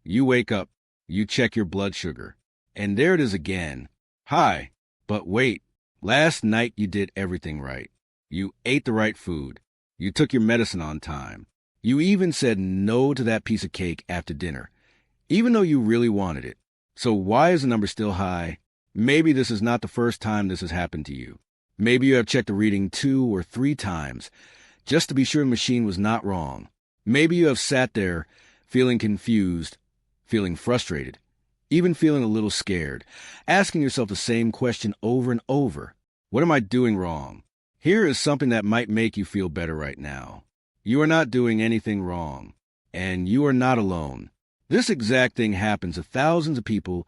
You wake up, you check your blood sugar, and there it is again. High. But wait, last night you did everything right. You ate the right food. You took your medicine on time. You even said no to that piece of cake after dinner, even though you really wanted it. So why is the number still high? Maybe this is not the first time this has happened to you. Maybe you have checked the reading 2 or 3 times, just to be sure the machine was not wrong. Maybe you have sat there feeling confused, feeling frustrated, even feeling a little scared, asking yourself the same question over and over. What am I doing wrong? Here is something that might make you feel better right now. You are not doing anything wrong, and you are not alone. This exact thing happens to thousands of people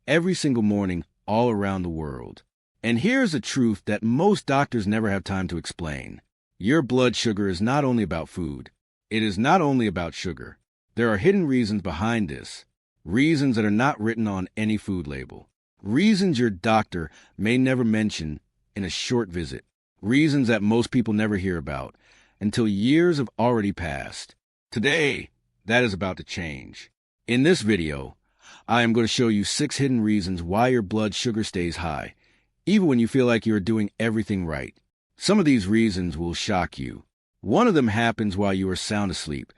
every single morning all around the world. And here's the truth that most doctors never have time to explain. Your blood sugar is not only about food. It is not only about sugar. There are hidden reasons behind this. Reasons that are not written on any food label. Reasons your doctor may never mention in a short visit. Reasons that most people never hear about until years have already passed. Today, that is about to change. In this video, I am going to show you 6 hidden reasons why your blood sugar stays high, even when you feel like you are doing everything right. Some of these reasons will shock you. One of them happens while you are sound asleep,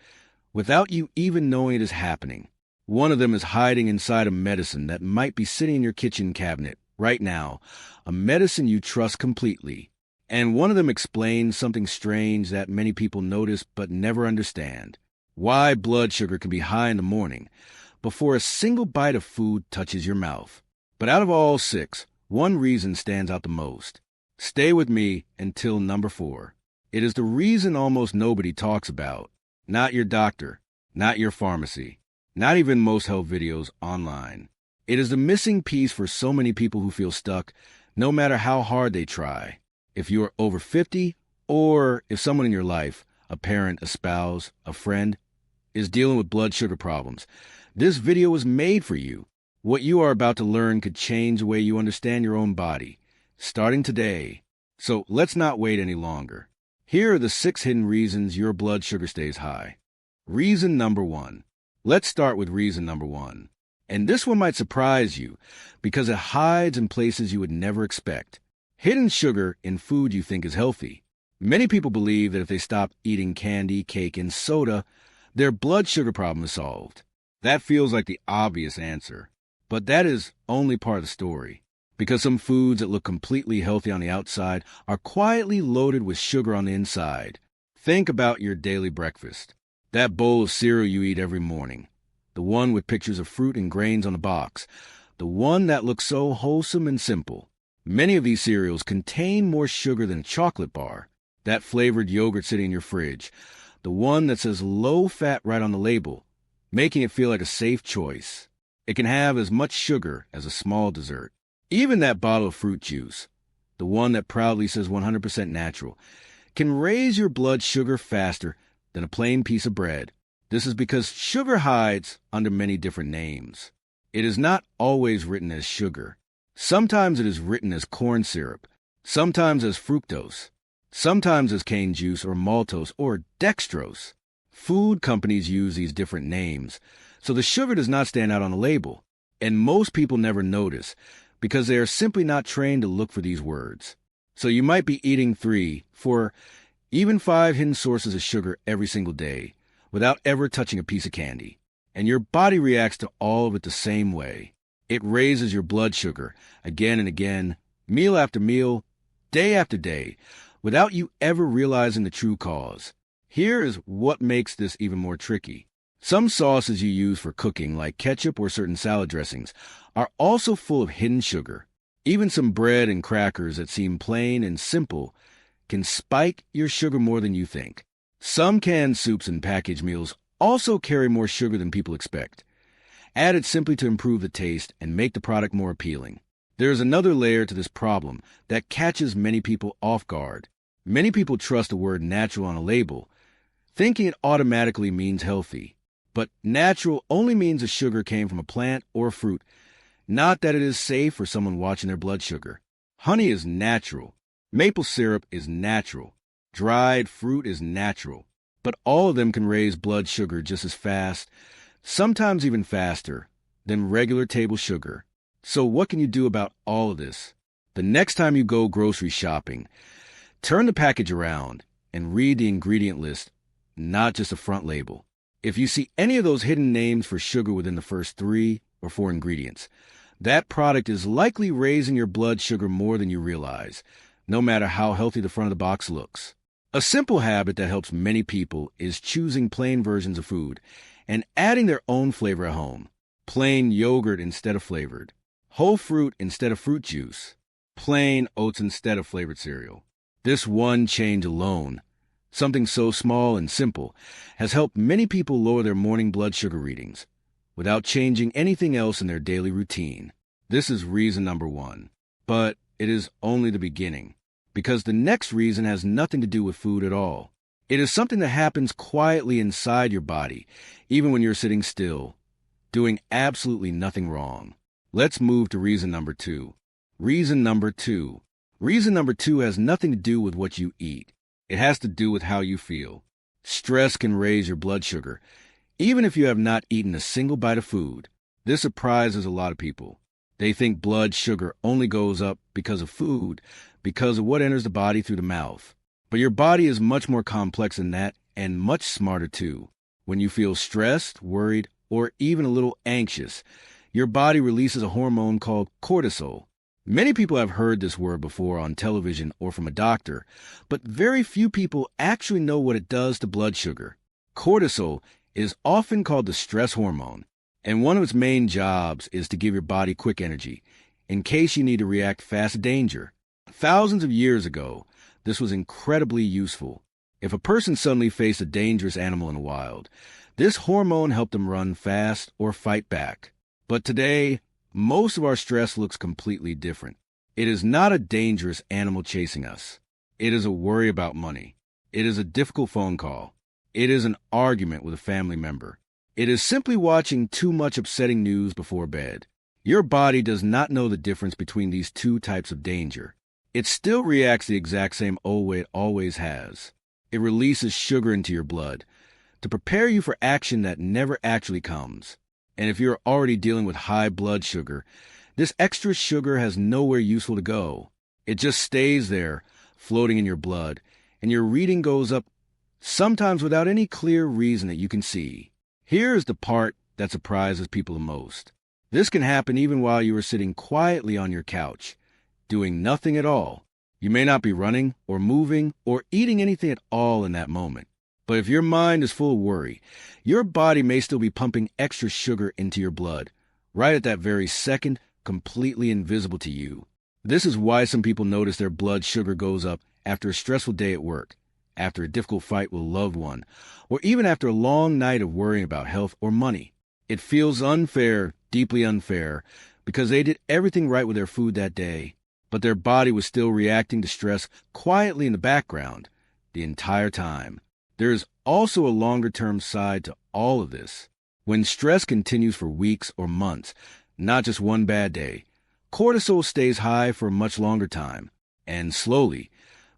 without you even knowing it is happening. One of them is hiding inside a medicine that might be sitting in your kitchen cabinet right now, a medicine you trust completely. And one of them explains something strange that many people notice but never understand. Why blood sugar can be high in the morning before a single bite of food touches your mouth. But out of all 6, one reason stands out the most. Stay with me until number 4. It is the reason almost nobody talks about. Not your doctor, not your pharmacy, not even most health videos online. It is the missing piece for so many people who feel stuck, no matter how hard they try. If you are over 50, or if someone in your life, a parent, a spouse, a friend, is dealing with blood sugar problems, this video was made for you. What you are about to learn could change the way you understand your own body, starting today. So let's not wait any longer. Here are the 6 hidden reasons your blood sugar stays high. Reason number 1. Let's start with reason number 1. And this one might surprise you because it hides in places you would never expect. Hidden sugar in food you think is healthy. Many people believe that if they stop eating candy, cake, and soda, their blood sugar problem is solved. That feels like the obvious answer. But that is only part of the story. Because some foods that look completely healthy on the outside are quietly loaded with sugar on the inside. Think about your daily breakfast. That bowl of cereal you eat every morning. The one with pictures of fruit and grains on the box. The one that looks so wholesome and simple. Many of these cereals contain more sugar than a chocolate bar. That flavored yogurt sitting in your fridge. The one that says low fat right on the label, making it feel like a safe choice. It can have as much sugar as a small dessert. Even that bottle of fruit juice, the one that proudly says 100% natural, can raise your blood sugar faster than a plain piece of bread. This is because sugar hides under many different names. It is not always written as sugar. Sometimes it is written as corn syrup, sometimes as fructose, sometimes as cane juice or maltose or dextrose. Food companies use these different names, so the sugar does not stand out on the label, and most people never notice because they are simply not trained to look for these words. So you might be eating 3, 4, even 5 hidden sources of sugar every single day without ever touching a piece of candy, and your body reacts to all of it the same way. It raises your blood sugar again and again, meal after meal, day after day, without you ever realizing the true cause. Here is what makes this even more tricky. Some sauces you use for cooking, like ketchup or certain salad dressings, are also full of hidden sugar. Even some bread and crackers that seem plain and simple can spike your sugar more than you think. Some canned soups and packaged meals also carry more sugar than people expect, added simply to improve the taste and make the product more appealing. There is another layer to this problem that catches many people off guard. Many people trust the word natural on a label, thinking it automatically means healthy. But natural only means the sugar came from a plant or fruit, not that it is safe for someone watching their blood sugar. Honey is natural. Maple syrup is natural. Dried fruit is natural. But all of them can raise blood sugar just as fast sometimes even faster than regular table sugar. So what can you do about all of this? The next time you go grocery shopping, turn the package around and read the ingredient list, not just the front label. If you see any of those hidden names for sugar within the first 3 or 4 ingredients, that product is likely raising your blood sugar more than you realize, no matter how healthy the front of the box looks. A simple habit that helps many people is choosing plain versions of food and adding their own flavor at home. Plain yogurt instead of flavored, whole fruit instead of fruit juice, plain oats instead of flavored cereal. This one change alone, something so small and simple, has helped many people lower their morning blood sugar readings without changing anything else in their daily routine. This is reason number 1. But it is only the beginning, because the next reason has nothing to do with food at all. It is something that happens quietly inside your body, even when you're sitting still, doing absolutely nothing wrong. Let's move to reason number 2. Reason number 2. Reason number 2 has nothing to do with what you eat. It has to do with how you feel. Stress can raise your blood sugar, even if you have not eaten a single bite of food. This surprises a lot of people. They think blood sugar only goes up because of food, because of what enters the body through the mouth. But your body is much more complex than that, and much smarter too. When you feel stressed, worried, or even a little anxious, your body releases a hormone called cortisol. Many people have heard this word before on television or from a doctor, but very few people actually know what it does to blood sugar. Cortisol is often called the stress hormone, and one of its main jobs is to give your body quick energy, in case you need to react fast to danger. Thousands of years ago, this was incredibly useful. If a person suddenly faced a dangerous animal in the wild, this hormone helped them run fast or fight back. But today, most of our stress looks completely different. It is not a dangerous animal chasing us. It is a worry about money. It is a difficult phone call. It is an argument with a family member. It is simply watching too much upsetting news before bed. Your body does not know the difference between these two types of danger. It still reacts the exact same old way it always has. It releases sugar into your blood to prepare you for action that never actually comes. And if you're already dealing with high blood sugar, this extra sugar has nowhere useful to go. It just stays there, floating in your blood, and your reading goes up, sometimes without any clear reason that you can see. Here is the part that surprises people the most. This can happen even while you are sitting quietly on your couch, doing nothing at all. You may not be running or moving or eating anything at all in that moment. But if your mind is full of worry, your body may still be pumping extra sugar into your blood, right at that very second, completely invisible to you. This is why some people notice their blood sugar goes up after a stressful day at work, after a difficult fight with a loved one, or even after a long night of worrying about health or money. It feels unfair, deeply unfair, because they did everything right with their food that day, but their body was still reacting to stress quietly in the background the entire time. There is also a longer-term side to all of this. When stress continues for weeks or months, not just one bad day, cortisol stays high for a much longer time, and slowly,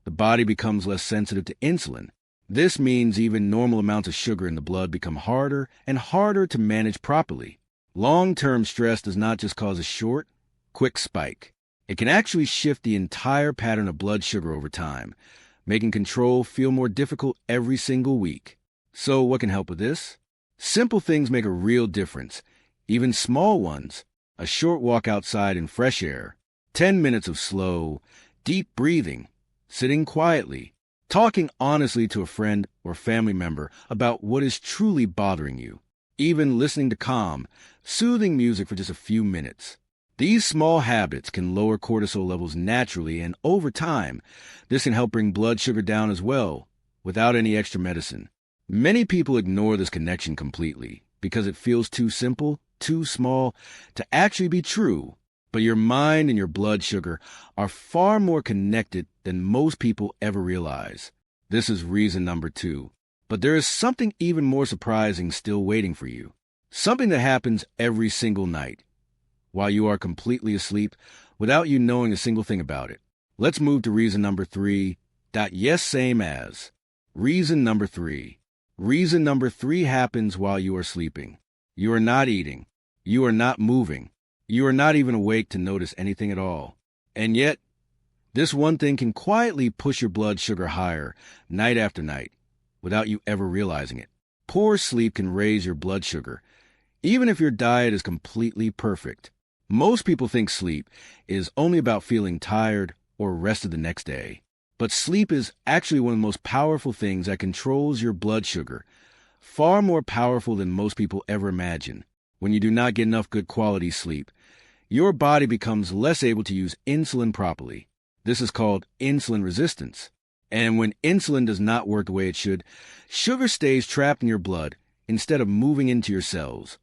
the body becomes less sensitive to insulin. This means even normal amounts of sugar in the blood become harder and harder to manage properly. Long-term stress does not just cause a short, quick spike. It can actually shift the entire pattern of blood sugar over time, making control feel more difficult every single week. So what can help with this? Simple things make a real difference, even small ones. A short walk outside in fresh air, 10 minutes of slow, deep breathing, sitting quietly, talking honestly to a friend or family member about what is truly bothering you, even listening to calm, soothing music for just a few minutes. These small habits can lower cortisol levels naturally, and over time, this can help bring blood sugar down as well, without any extra medicine. Many people ignore this connection completely because it feels too simple, too small to actually be true. But your mind and your blood sugar are far more connected than most people ever realize. This is reason number 2. But there is something even more surprising still waiting for you. Something that happens every single night, while you are completely asleep, without you knowing a single thing about it. Let's move to reason number 3. Yes, same as. Reason number 3. Reason number 3 happens while you are sleeping. You are not eating. You are not moving. You are not even awake to notice anything at all. And yet, this one thing can quietly push your blood sugar higher night after night without you ever realizing it. Poor sleep can raise your blood sugar, even if your diet is completely perfect. Most people think sleep is only about feeling tired or rested the next day. But sleep is actually one of the most powerful things that controls your blood sugar, far more powerful than most people ever imagine. When you do not get enough good quality sleep, your body becomes less able to use insulin properly. This is called insulin resistance. And when insulin does not work the way it should, sugar stays trapped in your blood instead of moving into your cells,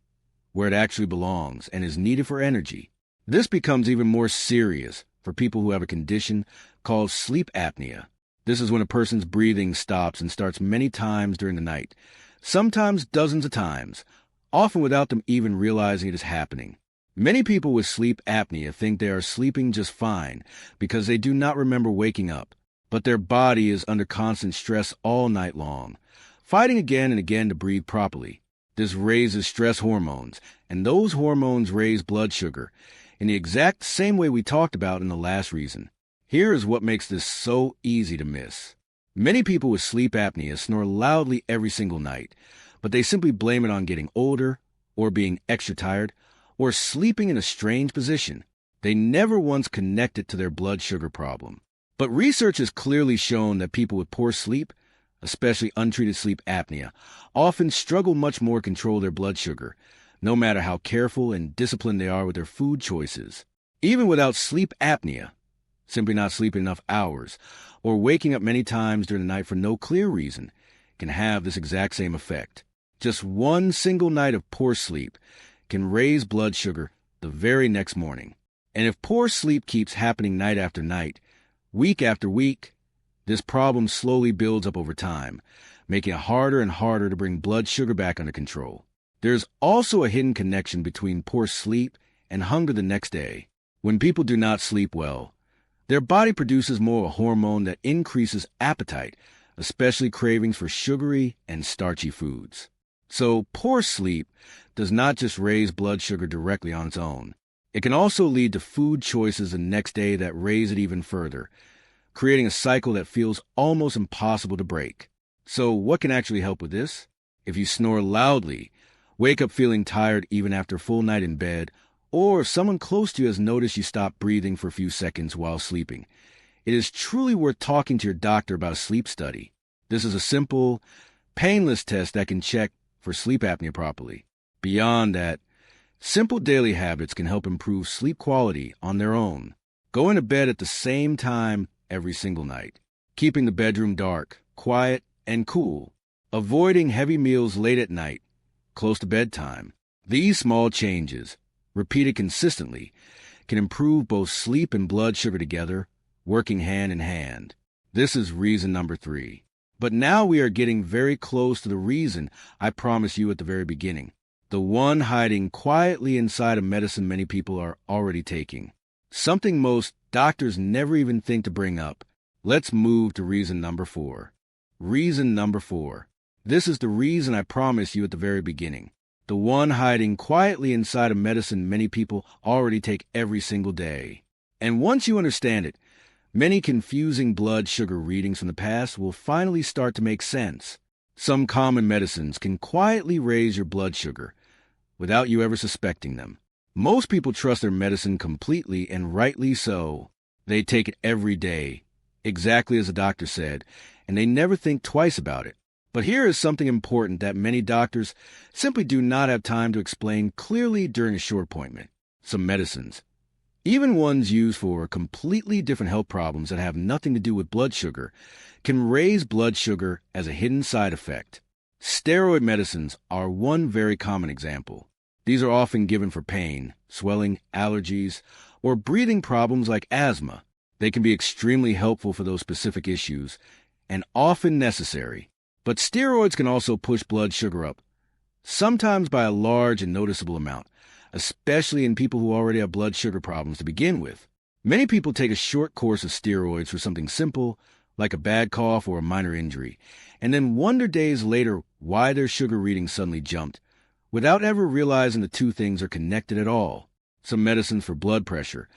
where it actually belongs and is needed for energy. This becomes even more serious for people who have a condition called sleep apnea. This is when a person's breathing stops and starts many times during the night, sometimes dozens of times, often without them even realizing it is happening. Many people with sleep apnea think they are sleeping just fine because they do not remember waking up, but their body is under constant stress all night long, fighting again and again to breathe properly. This raises stress hormones, and those hormones raise blood sugar in the exact same way we talked about in the last reason. Here is what makes this so easy to miss. Many people with sleep apnea snore loudly every single night, but they simply blame it on getting older, or being extra tired, or sleeping in a strange position. They never once connect it to their blood sugar problem. But research has clearly shown that people with poor sleep, especially untreated sleep apnea, often struggle much more to control their blood sugar, no matter how careful and disciplined they are with their food choices. Even without sleep apnea, simply not sleeping enough hours, or waking up many times during the night for no clear reason, can have this exact same effect. Just one single night of poor sleep can raise blood sugar the very next morning. And if poor sleep keeps happening night after night, week after week, this problem slowly builds up over time, making it harder and harder to bring blood sugar back under control. There's also a hidden connection between poor sleep and hunger the next day. When people do not sleep well, their body produces more of a hormone that increases appetite, especially cravings for sugary and starchy foods. So poor sleep does not just raise blood sugar directly on its own. It can also lead to food choices the next day that raise it even further, creating a cycle that feels almost impossible to break. So what can actually help with this? If you snore loudly, wake up feeling tired even after a full night in bed, or if someone close to you has noticed you stop breathing for a few seconds while sleeping, it is truly worth talking to your doctor about a sleep study. This is a simple, painless test that can check for sleep apnea properly. Beyond that, simple daily habits can help improve sleep quality on their own. Going to bed at the same time every single night. Keeping the bedroom dark, quiet, and cool. Avoiding heavy meals late at night, close to bedtime. These small changes, repeated consistently, can improve both sleep and blood sugar together, working hand in hand. This is reason number 3. But now we are getting very close to the reason I promised you at the very beginning. The one hiding quietly inside a medicine many people are already taking. Something most doctors never even think to bring up. Let's move to reason number 4. Reason number 4. This is the reason I promised you at the very beginning. The one hiding quietly inside a medicine many people already take every single day. And once you understand it, many confusing blood sugar readings from the past will finally start to make sense. Some common medicines can quietly raise your blood sugar without you ever suspecting them. Most people trust their medicine completely, and rightly so. They take it every day, exactly as the doctor said, and they never think twice about it. But here is something important that many doctors simply do not have time to explain clearly during a short appointment. Some medicines, even ones used for completely different health problems that have nothing to do with blood sugar, can raise blood sugar as a hidden side effect. Steroid medicines are one very common example. These are often given for pain, swelling, allergies, or breathing problems like asthma. They can be extremely helpful for those specific issues and often necessary. But steroids can also push blood sugar up, sometimes by a large and noticeable amount, especially in people who already have blood sugar problems to begin with. Many people take a short course of steroids for something simple, like a bad cough or a minor injury, and then wonder days later why their sugar reading suddenly jumped, without ever realizing the two things are connected at all. Some medicines for blood pressure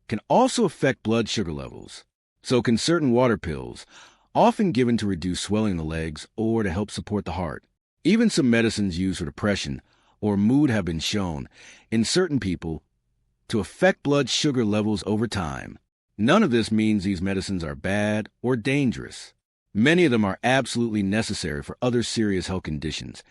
can also affect blood sugar levels. So can certain water pills, often given to reduce swelling in the legs or to help support the heart. Even some medicines used for depression or mood have been shown, in certain people, to affect blood sugar levels over time. None of this means these medicines are bad or dangerous. Many of them are absolutely necessary for other serious health conditions,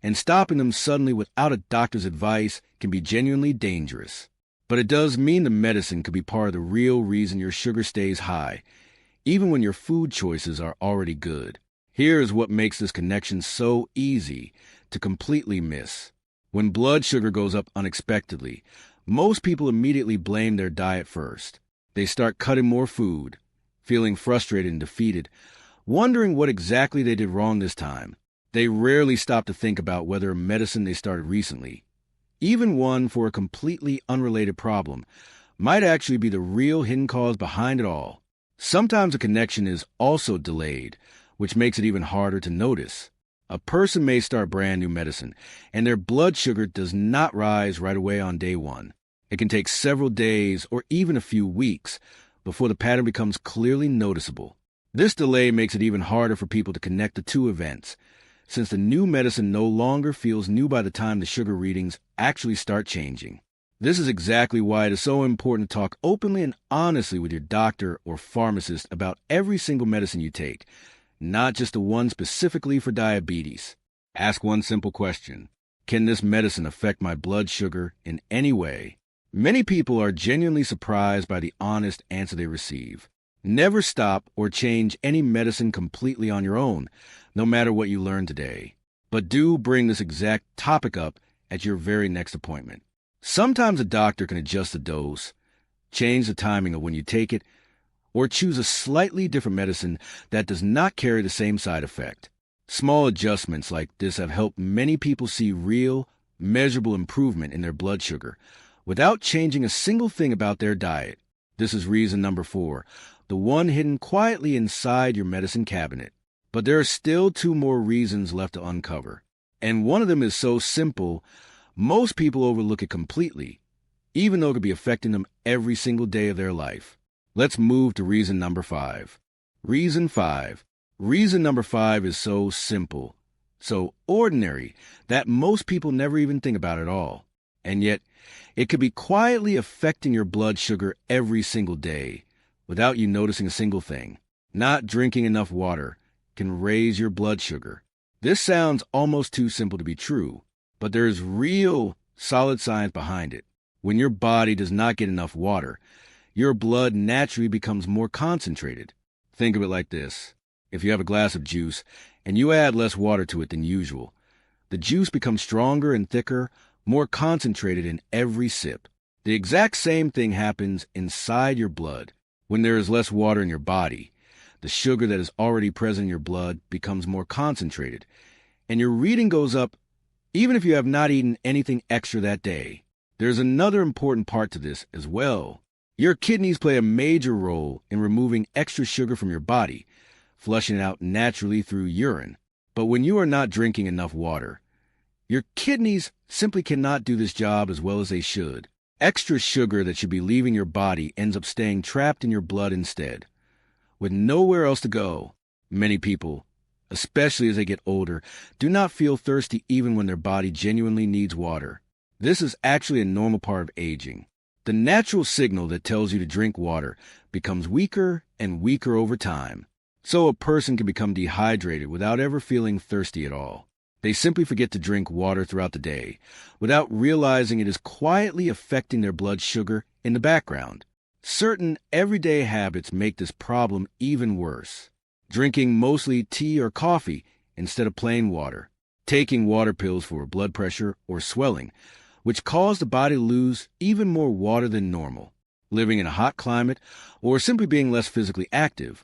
and stopping them suddenly without a doctor's advice can be genuinely dangerous. But it does mean the medicine could be part of the real reason your sugar stays high, even when your food choices are already good. Here is what makes this connection so easy to completely miss. When blood sugar goes up unexpectedly, most people immediately blame their diet first. They start cutting more food, feeling frustrated and defeated, wondering what exactly they did wrong this time. They rarely stop to think about whether a medicine they started recently, even one for a completely unrelated problem, might actually be the real hidden cause behind it all. Sometimes a connection is also delayed, which makes it even harder to notice. A person may start brand new medicine, and their blood sugar does not rise right away on day one. It can take several days or even a few weeks before the pattern becomes clearly noticeable. This delay makes it even harder for people to connect the two events, since the new medicine no longer feels new by the time the sugar readings actually start changing. This is exactly why it is so important to talk openly and honestly with your doctor or pharmacist about every single medicine you take, not just the one specifically for diabetes. Ask one simple question: can this medicine affect my blood sugar in any way? Many people are genuinely surprised by the honest answer they receive. Never stop or change any medicine completely on your own, no matter what you learn today. But do bring this exact topic up at your very next appointment. Sometimes a doctor can adjust the dose, change the timing of when you take it, or choose a slightly different medicine that does not carry the same side effect. Small adjustments like this have helped many people see real, measurable improvement in their blood sugar without changing a single thing about their diet. This is reason number 4, the one hidden quietly inside your medicine cabinet. But there are still 2 more reasons left to uncover. And one of them is so simple, most people overlook it completely, even though it could be affecting them every single day of their life. Let's move to reason number 5. Reason 5. Reason number 5 is so simple, so ordinary, that most people never even think about it at all. And yet, it could be quietly affecting your blood sugar every single day, without you noticing a single thing. Not drinking enough water can raise your blood sugar. This sounds almost too simple to be true, but there is real, solid science behind it. When your body does not get enough water, your blood naturally becomes more concentrated. Think of it like this. If you have a glass of juice and you add less water to it than usual, the juice becomes stronger and thicker, more concentrated in every sip. The exact same thing happens inside your blood. When there is less water in your body, the sugar that is already present in your blood becomes more concentrated, and your reading goes up even if you have not eaten anything extra that day. There's another important part to this as well. Your kidneys play a major role in removing extra sugar from your body, flushing it out naturally through urine. But when you are not drinking enough water, your kidneys simply cannot do this job as well as they should. Extra sugar that should be leaving your body ends up staying trapped in your blood instead, with nowhere else to go. Many people, especially as they get older, do not feel thirsty even when their body genuinely needs water. This is actually a normal part of aging. The natural signal that tells you to drink water becomes weaker and weaker over time. So a person can become dehydrated without ever feeling thirsty at all. They simply forget to drink water throughout the day, without realizing it is quietly affecting their blood sugar in the background. Certain everyday habits make this problem even worse. Drinking mostly tea or coffee instead of plain water. Taking water pills for blood pressure or swelling, which cause the body to lose even more water than normal. Living in a hot climate, or simply being less physically active,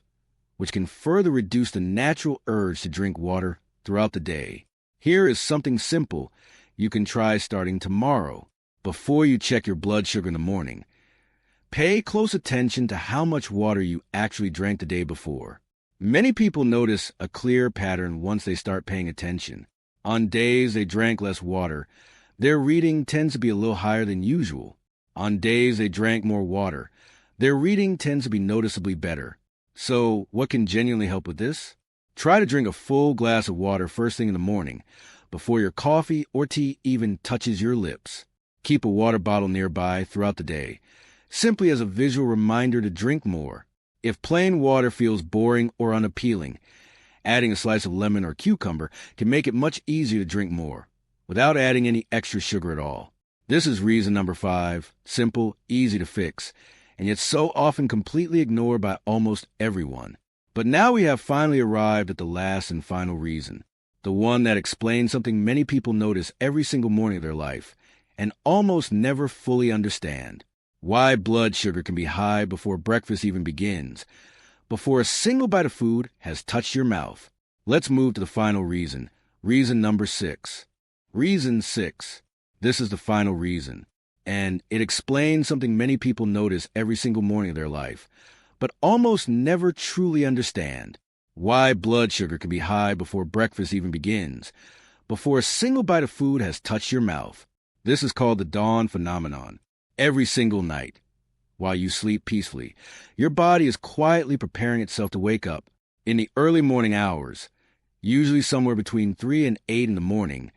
which can further reduce the natural urge to drink water throughout the day. Here is something simple you can try starting tomorrow. Before you check your blood sugar in the morning, pay close attention to how much water you actually drank the day before. Many people notice a clear pattern once they start paying attention. On days they drank less water, Their reading tends to be a little higher than usual. On days they drank more water, their reading tends to be noticeably better. So, what can genuinely help with this? Try to drink a full glass of water first thing in the morning, before your coffee or tea even touches your lips. Keep a water bottle nearby throughout the day, simply as a visual reminder to drink more. If plain water feels boring or unappealing, adding a slice of lemon or cucumber can make it much easier to drink more, without adding any extra sugar at all. This is reason number 5, simple, easy to fix, and yet so often completely ignored by almost everyone. But now we have finally arrived at the last and final reason, the one that explains something many people notice every single morning of their life, and almost never fully understand. Why blood sugar can be high before breakfast even begins, before a single bite of food has touched your mouth. Let's move to the final reason number 6. Reason 6. This is the final reason, and it explains something many people notice every single morning of their life, but almost never truly understand. Why blood sugar can be high before breakfast even begins, before a single bite of food has touched your mouth. This is called the dawn phenomenon. Every single night, while you sleep peacefully, your body is quietly preparing itself to wake up. In the early morning hours, usually somewhere between 3 and 8 in the morning,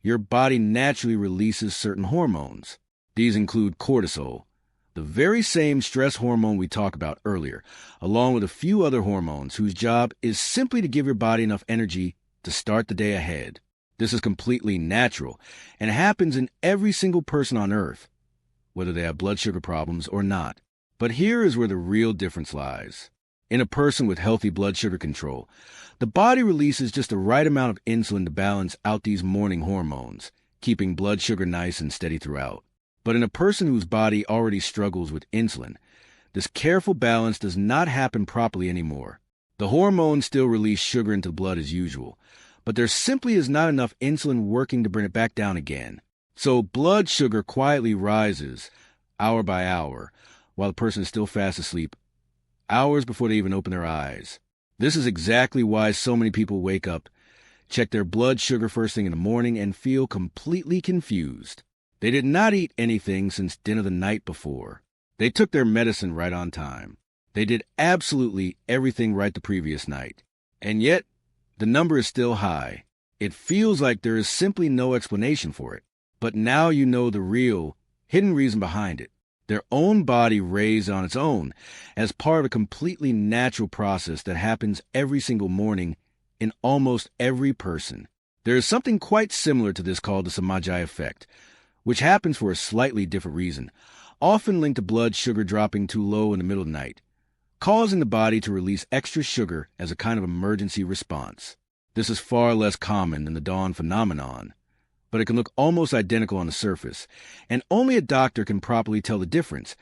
your body naturally releases certain hormones. These include cortisol, the very same stress hormone we talked about earlier, along with a few other hormones whose job is simply to give your body enough energy to start the day ahead. This is completely natural and happens in every single person on Earth, whether they have blood sugar problems or not. But here is where the real difference lies. In a person with healthy blood sugar control, the body releases just the right amount of insulin to balance out these morning hormones, keeping blood sugar nice and steady throughout. But in a person whose body already struggles with insulin, this careful balance does not happen properly anymore. The hormones still release sugar into the blood as usual, but there simply is not enough insulin working to bring it back down again. So blood sugar quietly rises, hour by hour, while the person is still fast asleep, hours before they even open their eyes. This is exactly why so many people wake up, check their blood sugar first thing in the morning, and feel completely confused. They did not eat anything since dinner the night before. They took their medicine right on time. They did absolutely everything right the previous night. And yet, the number is still high. It feels like there is simply no explanation for it. But now you know the real, hidden reason behind it. Their own body raised on its own as part of a completely natural process that happens every single morning in almost every person. There is something quite similar to this called the Samajai effect, which happens for a slightly different reason, often linked to blood sugar dropping too low in the middle of the night, causing the body to release extra sugar as a kind of emergency response. This is far less common than the dawn phenomenon, but it can look almost identical on the surface, and only a doctor can properly tell the difference,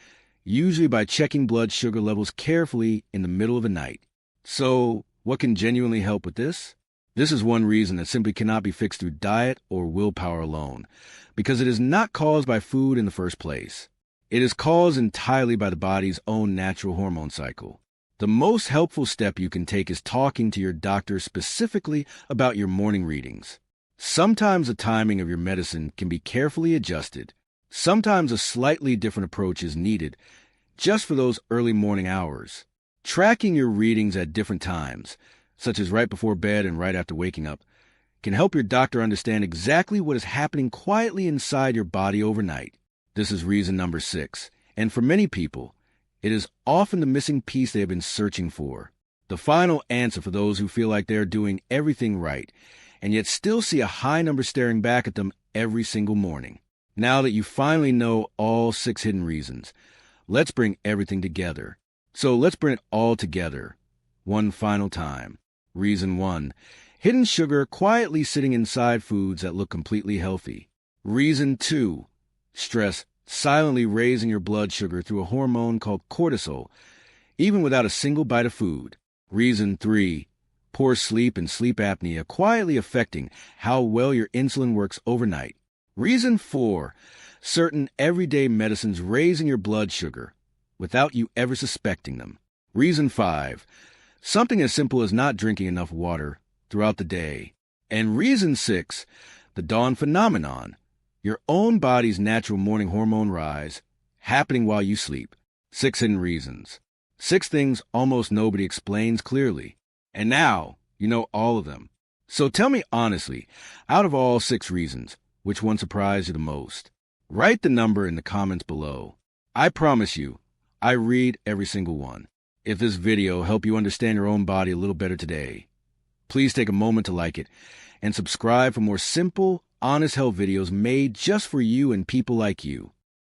usually by checking blood sugar levels carefully in the middle of the night. So, what can genuinely help with this? This is one reason that simply cannot be fixed through diet or willpower alone, because it is not caused by food in the first place. It is caused entirely by the body's own natural hormone cycle. The most helpful step you can take is talking to your doctor specifically about your morning readings. Sometimes the timing of your medicine can be carefully adjusted. Sometimes a slightly different approach is needed just for those early morning hours. Tracking your readings at different times, such as right before bed and right after waking up, can help your doctor understand exactly what is happening quietly inside your body overnight. This is reason number 6, and for many people, it is often the missing piece they have been searching for. The final answer for those who feel like they are doing everything right, and yet still see a high number staring back at them every single morning. Now that you finally know all 6 hidden reasons, let's bring everything together. So let's bring it all together, one final time. Reason 1. Hidden sugar quietly sitting inside foods that look completely healthy. Reason 2. Stress silently raising your blood sugar through a hormone called cortisol, even without a single bite of food. Reason 3. Poor sleep and sleep apnea quietly affecting how well your insulin works overnight. Reason 4. Certain everyday medicines raising your blood sugar without you ever suspecting them. Reason 5. Something as simple as not drinking enough water throughout the day. And reason 6. The dawn phenomenon. Your own body's natural morning hormone rise, happening while you sleep. 6 hidden reasons. 6 things almost nobody explains clearly. And now, you know all of them. So tell me honestly, out of all 6 reasons, which one surprised you the most? Write the number in the comments below. I promise you, I read every single one. If this video helped you understand your own body a little better today, please take a moment to like it and subscribe for more simple, honest health videos made just for you and people like you.